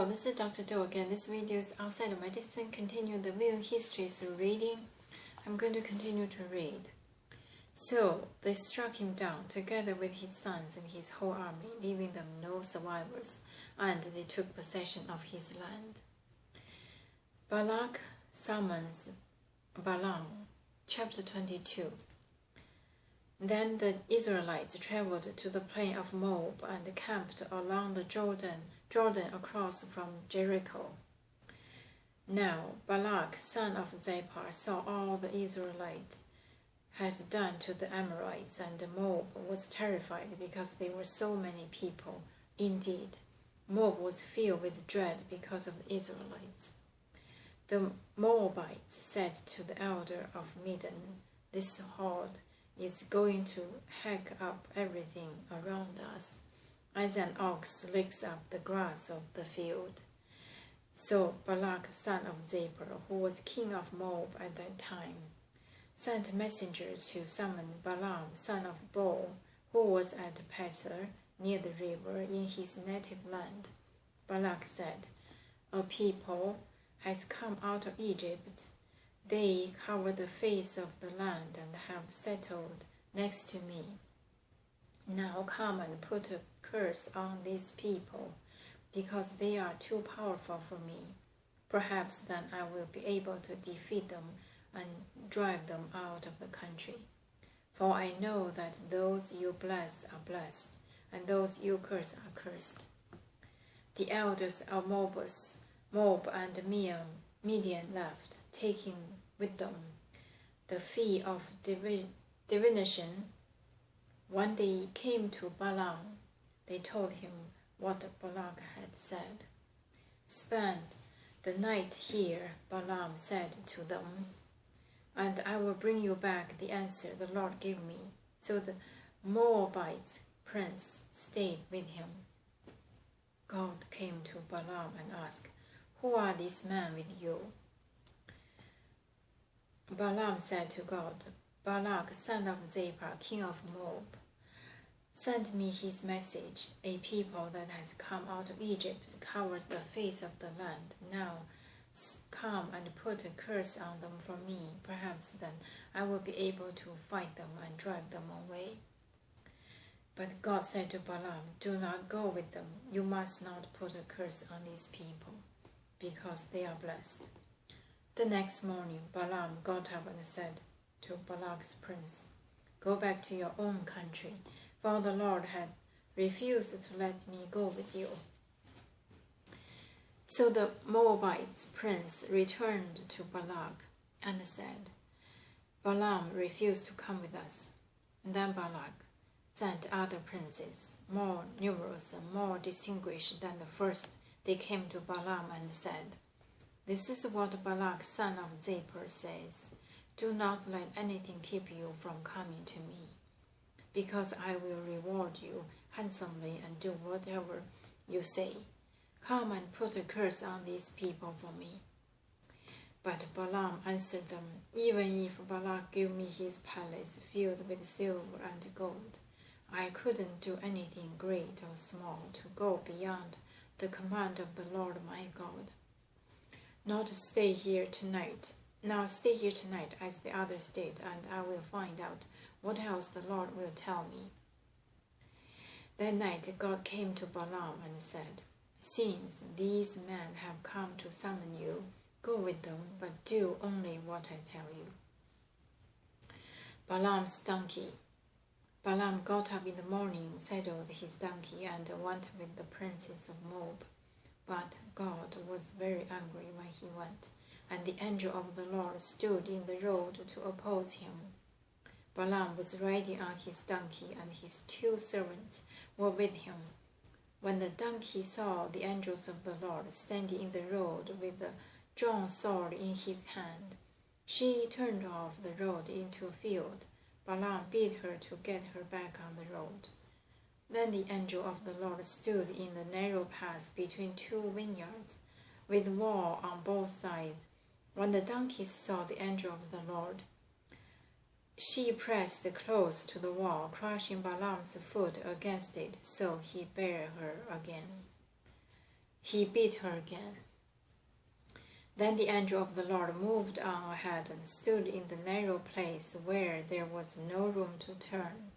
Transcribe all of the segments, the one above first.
Hello, this is Dr. Do again. This video is Outside of Medicine. Continue the viewing histories reading. I'm going to continue to read. So they struck him down together with his sons and his whole army, leaving them no survivors, and they took possession of his land. Balak summons Balaam, chapter 22. Then the Israelites traveled to the plain of Moab and camped along the Jordan across from Jericho. Now Balak, son of Zippor, saw all the Israelites had done to the Amorites, and Moab was terrified because there were so many people. Indeed, Moab was filled with dread because of the Israelites. The Moabites said to the elder of Midian, "This horde is going to hack up everything around us, as an ox licks up the grass of the field." So Balak, son of Zippor, who was king of Moab at that time, sent messengers to summon Balaam, son of Beor, who was at Petor, near the river, in his native land. Balak said, "A people has come out of Egypt. They cover the face of the land and have settled next to me. Now come and put a curse on these people, because they are too powerful for me. Perhaps then I will be able to defeat them and drive them out of the country. For I know that those you bless are blessed, and those you curse are cursed." The elders of Moab and Midian left, taking with them the fee of divination. When they came to Balaam, they told him what Balak had said. "Spend the night here," Balaam said to them, "and I will bring you back the answer the Lord gave me." So the Moabite prince stayed with him. God came to Balaam and asked, "Who are these men with you?" Balaam said to God, "Balak, son of Zippor, king of Moab, sent me his message. A people that has come out of Egypt covers the face of the land. Now come and put a curse on them for me. Perhaps then I will be able to fight them and drive them away." But God said to Balaam, "Do not go with them. You must not put a curse on these people, because they are blessed." The next morning, Balaam got up and said to Balak's prince, "Go back to your own country, for the Lord had refused to let me go with you." So the Moabite prince returned to Balak and said, "Balaam refused to come with us." And then Balak sent other princes, more numerous and more distinguished than the first. They came to Balaam and said, "This is what Balak, son of Zippor, says. Do not let anything keep you from coming to me, because I will reward you handsomely and do whatever you say. Come and put a curse on these people for me." But Balaam answered them, "Even if Balak gave me his palace filled with silver and gold, I couldn't do anything great or small to go beyond the command of the Lord my God. Now stay here tonight as the others did, and I will find out what else the Lord will tell me." That night God came to Balaam and said, "Since these men have come to summon you, go with them, but do only what I tell you." Balaam's donkey. Balaam got up in the morning, saddled his donkey, and went with the princes of Moab. But God was very angry when he went, and the angel of the Lord stood in the road to oppose him. Balaam was riding on his donkey, and his 2 servants were with him. When the donkey saw the angels of the Lord standing in the road with a drawn sword in his hand, she turned off the road into a field. Balaam bid her to get her back on the road. Then the angel of the Lord stood in the narrow path between 2 vineyards, with wall on both sides. When the donkeys saw the angel of the Lord, she pressed close to the wall, crushing Balaam's foot against it, so he bare her again. he beat her again. Then the angel of the Lord moved on ahead and stood in the narrow place where there was no room to turn,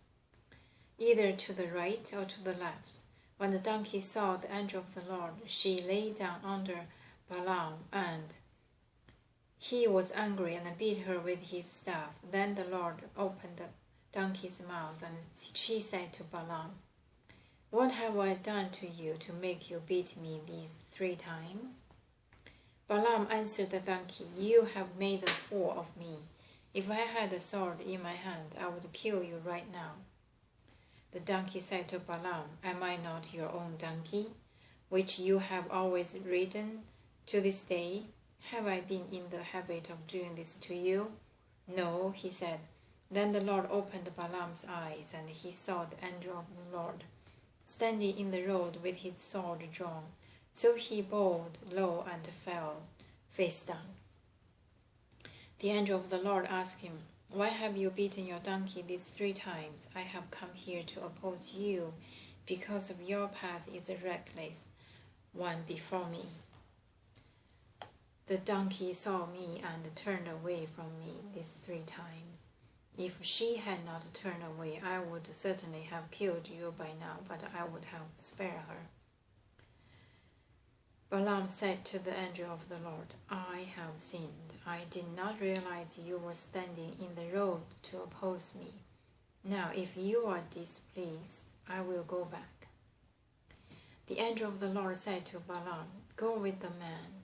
either to the right or to the left. When the donkey saw the angel of the Lord, she lay down under Balaam, and he was angry and beat her with his staff. Then the Lord opened the donkey's mouth, and she said to Balaam, "What have I done to you to make you beat me these 3 times?" Balaam answered the donkey, "You have made a fool of me. If I had a sword in my hand, I would kill you right now." The donkey said to Balaam, "Am I not your own donkey, which you have always ridden to this day? Have I been in the habit of doing this to you?" "No," he said. Then the Lord opened Balaam's eyes, and he saw the angel of the Lord standing in the road with his sword drawn. So he bowed low and fell face down. The angel of the Lord asked him, "Why have you beaten your donkey these 3 times? I have come here to oppose you, because of your path is a reckless one before me. The donkey saw me and turned away from me these 3 times. If she had not turned away, I would certainly have killed you by now, but I would have spared her." Balaam said to the angel of the Lord, "I have sinned. I did not realize you were standing in the road to oppose me. Now, if you are displeased, I will go back." The angel of the Lord said to Balaam, "Go with the man,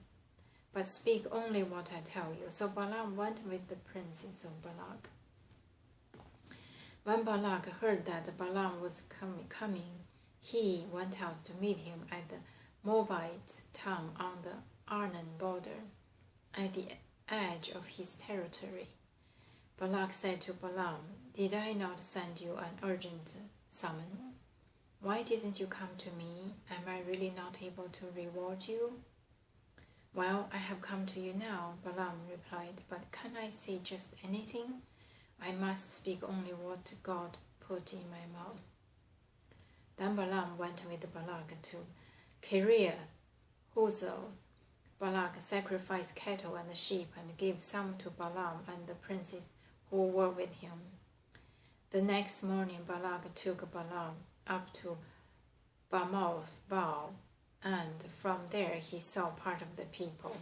but speak only what I tell you." So Balaam went with the princes of Balak. When Balak heard that Balaam was coming, he went out to meet him at the Moabite town on the Arnon border, at the edge of his territory. Balak said to Balaam, "Did I not send you an urgent summons? Why didn't you come to me? Am I really not able to reward you?" "Well, I have come to you now," Balaam replied, "but can I say just anything? I must speak only what God put in my mouth." Then Balaam went with Balak to Kiriath-Huzoth. Balak sacrificed cattle and sheep and gave some to Balaam and the princes who were with him. The next morning Balak took Balaam up to Bamoth Baal, and from there he saw part of the people.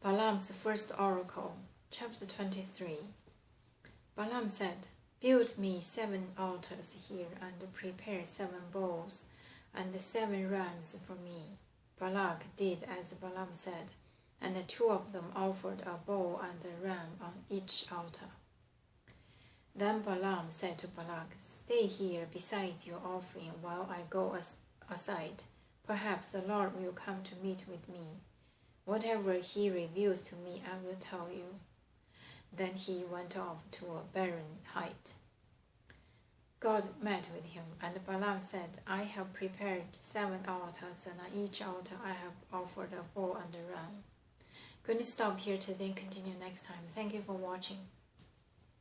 Balaam's first oracle, chapter 23. Balaam said, "Build me 7 altars here and prepare 7 bulls and 7 rams for me." Balak did as Balaam said, and the 2 of them offered a bull and a ram on each altar. Then Balaam said to Balak, "Stay here beside your offering while I go aside. Perhaps the Lord will come to meet with me. Whatever he reveals to me, I will tell you." Then he went off to a barren height. God met with him, and Balaam said, "I have prepared 7 altars, and on each altar I have offered a bull and a ram." Going to stop here today and continue next time. Thank you for watching.